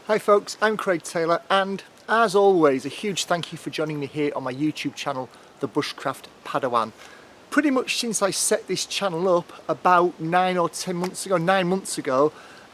Hi folks, I'm Craig Taylor, and as always a huge thank you for joining me here on my YouTube channel, the Bushcraft Padawan. Pretty much since I set this channel up about 9 months ago,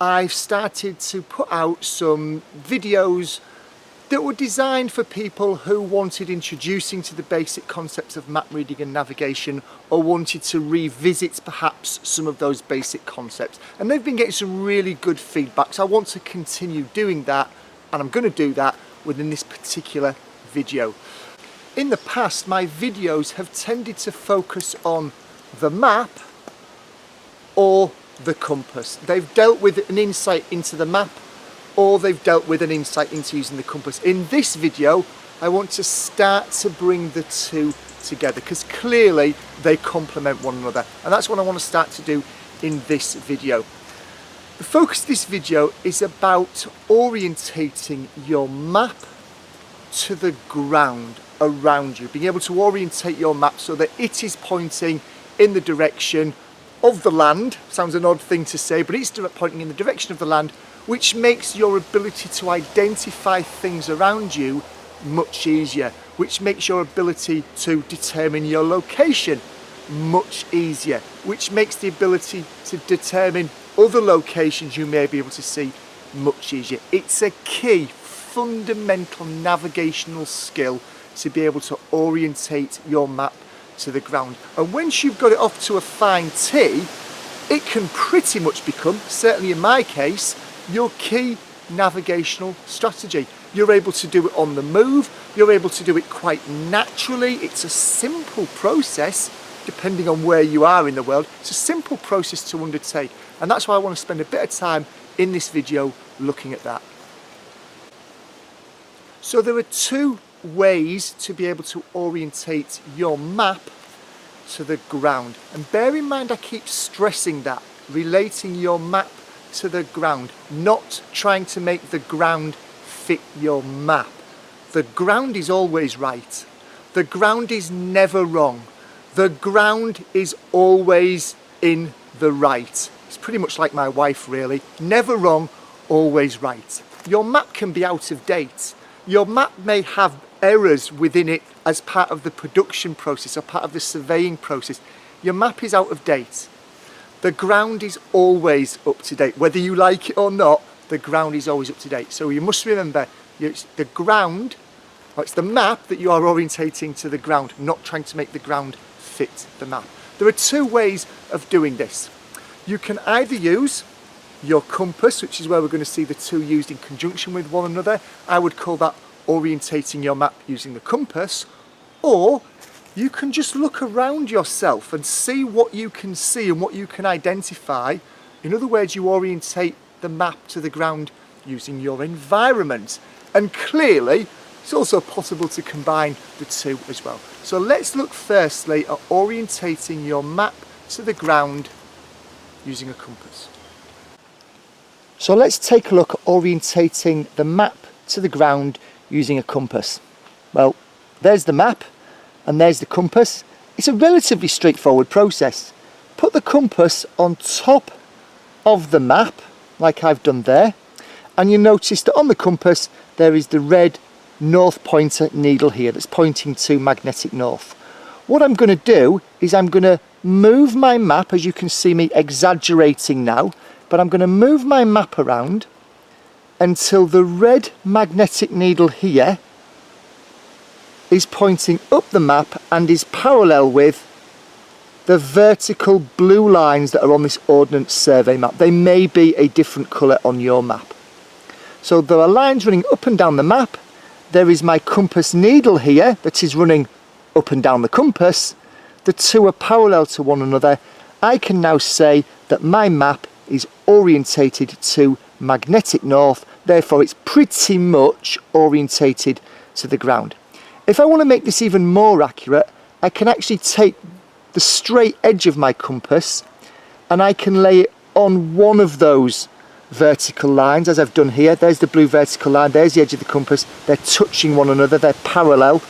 I've started to put out some videos that were designed for people who wanted introducing to the basic concepts of map reading and navigation, or wanted to revisit perhaps some of those basic concepts. And they've been getting some really good feedback, so I want to continue doing that, and I'm going to do that within this particular video. In the past, my videos have tended to focus on the map or the compass. They've dealt with an insight into the map, or they've dealt with an insight into using the compass. In this video, I want to start to bring the two together because clearly they complement one another, and that's what I want to start to do in this video. The focus of this video is about orientating your map to the ground around you, being able to orientate your map so that it is pointing in the direction of the land. Sounds an odd thing to say, but it's pointing in the direction of the land, which makes your ability to identify things around you much easier, which makes your ability to determine your location much easier, which makes the ability to determine other locations you may be able to see much easier. It's a key fundamental navigational skill to be able to orientate your map to the ground. And once you've got it off to a fine tee, it can pretty much become, certainly in my case, your key navigational strategy. You're able to do it on the move, you're able to do it quite naturally. It's a simple process, depending on where you are in the world. It's a simple process to undertake, and that's why I want to spend a bit of time in this video looking at that. So there are two ways to be able to orientate your map to the ground, and bear in mind I keep stressing that, relating your map to the ground, not trying to make the ground fit your map. The ground is always right. The ground is never wrong. The ground is always in the right. It's pretty much like my wife, really. Never wrong, always right. Your map can be out of date. Your map may have errors within it as part of the production process or part of the surveying process. Your map is out of date. The ground is always up to date. Whether you like it or not, the ground is always up to date. So you must remember, it's the ground, or it's the map that you are orientating to the ground, not trying to make the ground fit the map. There are two ways of doing this. You can either use your compass, which is where we're going to see the two used in conjunction with one another. I would call that orientating your map using the compass, or you can just look around yourself and see what you can see and what you can identify. In other words, you orientate the map to the ground using your environment. And clearly, it's also possible to combine the two as well. So let's look firstly at orientating your map to the ground using a compass. So let's take a look at orientating the map to the ground using a compass. Well, there's the map and there's the compass. It's a relatively straightforward process. Put the compass on top of the map, like I've done there, and you notice that on the compass there is the red north pointer needle here that's pointing to magnetic north. What I'm going to do is I'm going to move my map, as you can see me exaggerating now, but I'm going to move my map around until the red magnetic needle here is pointing up the map and is parallel with the vertical blue lines that are on this Ordnance Survey map. They may be a different colour on your map. So there are lines running up and down the map. There is my compass needle here that is running up and down the compass. The two are parallel to one another. I can now say that my map is orientated to magnetic north, therefore it's pretty much orientated to the ground. If I want to make this even more accurate, I can actually take the straight edge of my compass and I can lay it on one of those vertical lines, as I've done here. There's the blue vertical line, there's the edge of the compass. They're touching one another, they're parallel.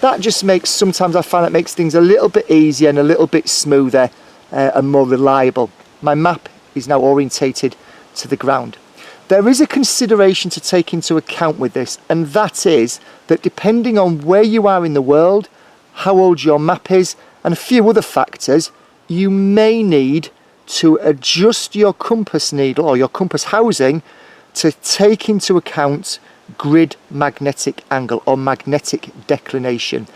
That just makes, sometimes I find it makes things a little bit easier and a little bit smoother and more reliable. My map is now orientated to the ground. There is a consideration to take into account with this, and that is that depending on where you are in the world, how old your map is, and a few other factors, you may need to adjust your compass needle or your compass housing to take into account grid magnetic angle or magnetic declination.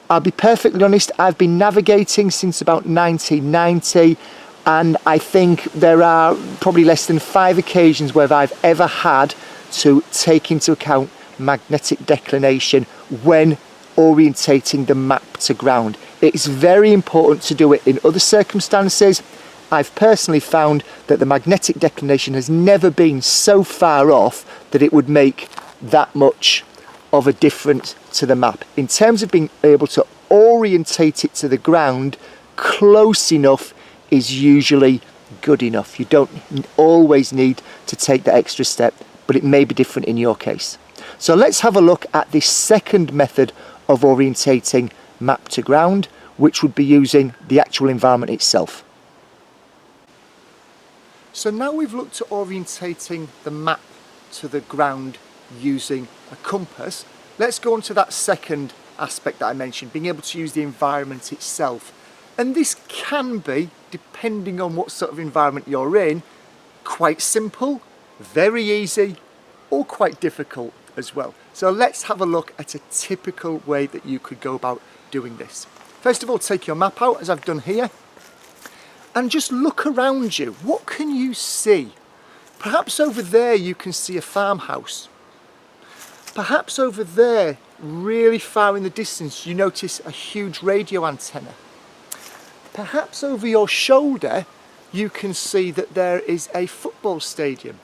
I'll be perfectly honest, I've been navigating since about 1990, and I think there are probably less than 5 occasions where I've ever had to take into account magnetic declination when orientating the map to ground. It's very important to do it in other circumstances. I've personally found that the magnetic declination has never been so far off that it would make that much of a difference to the map. In terms of being able to orientate it to the ground, close enough is usually good enough. You don't always need to take that extra step, but it may be different in your case. So let's have a look at this second method of orientating map to ground, which would be using the actual environment itself. So now we've looked at orientating the map to the ground using a compass. Let's go on to that second aspect that I mentioned, being able to use the environment itself. And this can be, depending on what sort of environment you're in, quite simple, very easy, or quite difficult as well. So let's have a look at a typical way that you could go about doing this. First of all, take your map out, as I've done here, and just look around you. What can you see? Perhaps over there you can see a farmhouse. Perhaps over there, really far in the distance, you notice a huge radio antenna. Perhaps over your shoulder you can see that there is a football stadium.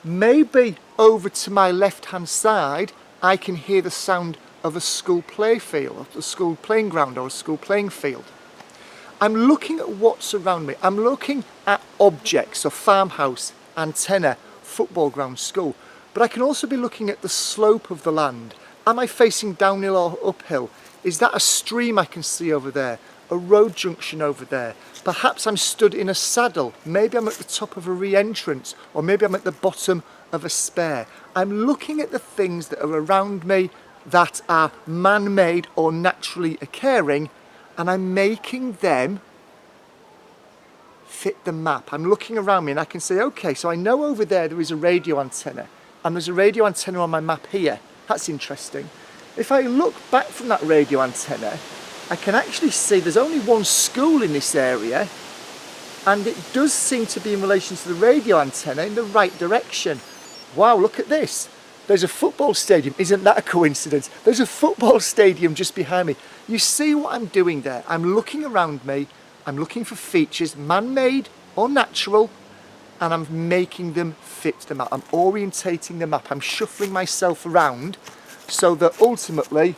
Maybe over to my left hand side I can hear the sound of a school play field, a school playing ground or a school playing field. I'm looking at what's around me. I'm looking at objects, so farmhouse, antenna, football ground, school. But I can also be looking at the slope of the land. Am I facing downhill or uphill? Is that a stream I can see over there? A road junction over there? Perhaps I'm stood in a saddle. Maybe I'm at the top of a re-entrance, or maybe I'm at the bottom of a spare. I'm looking at the things that are around me that are man-made or naturally occurring, and I'm making them fit the map. I'm looking around me and I can say, okay, so I know over there is a radio antenna, and there's a radio antenna on my map here. That's interesting. If I look back from that radio antenna, I can actually see there's only one school in this area, and it does seem to be in relation to the radio antenna in the right direction. Wow, look at this. There's a football stadium. Isn't that a coincidence? There's a football stadium just behind me. You see what I'm doing there? I'm looking around me. I'm looking for features, man-made or natural, and I'm making them fit the map. I'm orientating the map. I'm shuffling myself around so that ultimately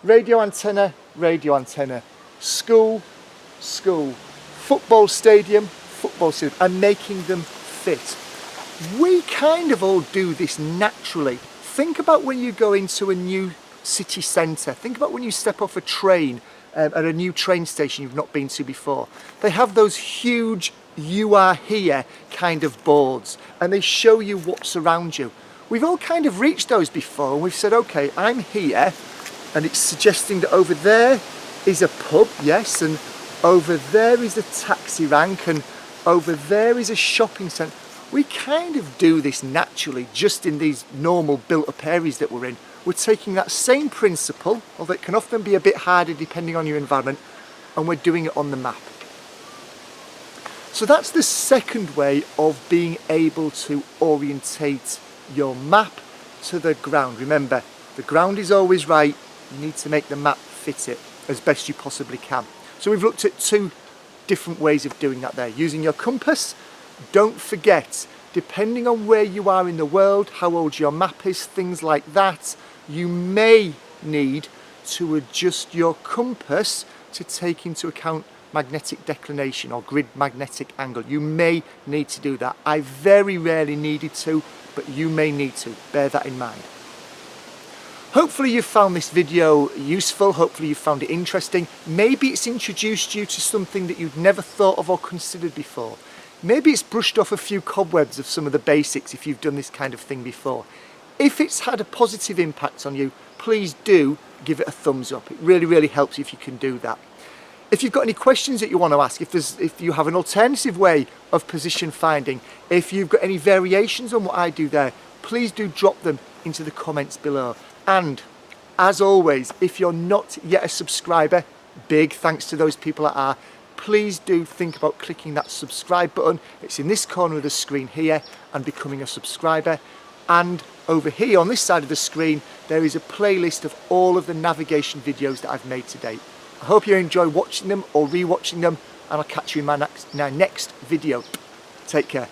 radio antenna, school, school, football stadium, football stadium. I'm making them fit. We kind of all do this naturally. Think about when you go into a new city centre. Think about when you step off a train at a new train station you've not been to before. They have those huge "you are here" kind of boards, and they show you what's around you. We've all kind of reached those before, and we've said, okay, I'm here, and it's suggesting that over there is a pub, yes, and over there is a taxi rank, and over there is a shopping centre. We kind of do this naturally, just in these normal built-up areas that we're in. We're taking that same principle, although it can often be a bit harder depending on your environment, and we're doing it on the map. So that's the second way of being able to orientate your map to the ground. Remember, the ground is always right. You need to make the map fit it as best you possibly can. So we've looked at 2 different ways of doing that there. Using your compass. Don't forget, depending on where you are in the world, how old your map is, things like that, you may need to adjust your compass to take into account magnetic declination or grid magnetic angle. You may need to do that. I very rarely needed to, but you may need to. Bear that in mind. Hopefully you found this video useful, hopefully you found it interesting. Maybe it's introduced you to something that you'd never thought of or considered before. Maybe it's brushed off a few cobwebs of some of the basics if you've done this kind of thing before. If it's had a positive impact on you, please do give it a thumbs up. It really, really helps if you can do that. If you've got any questions that you want to ask, if you have an alternative way of position finding, if you've got any variations on what I do there, please do drop them into the comments below. And as always, if you're not yet a subscriber, big thanks to those people that are, please do think about clicking that subscribe button. It's in this corner of the screen here, and becoming a subscriber. And over here on this side of the screen, there is a playlist of all of the navigation videos that I've made to date. I hope you enjoy watching them or re-watching them, and I'll catch you in my next video. Take care.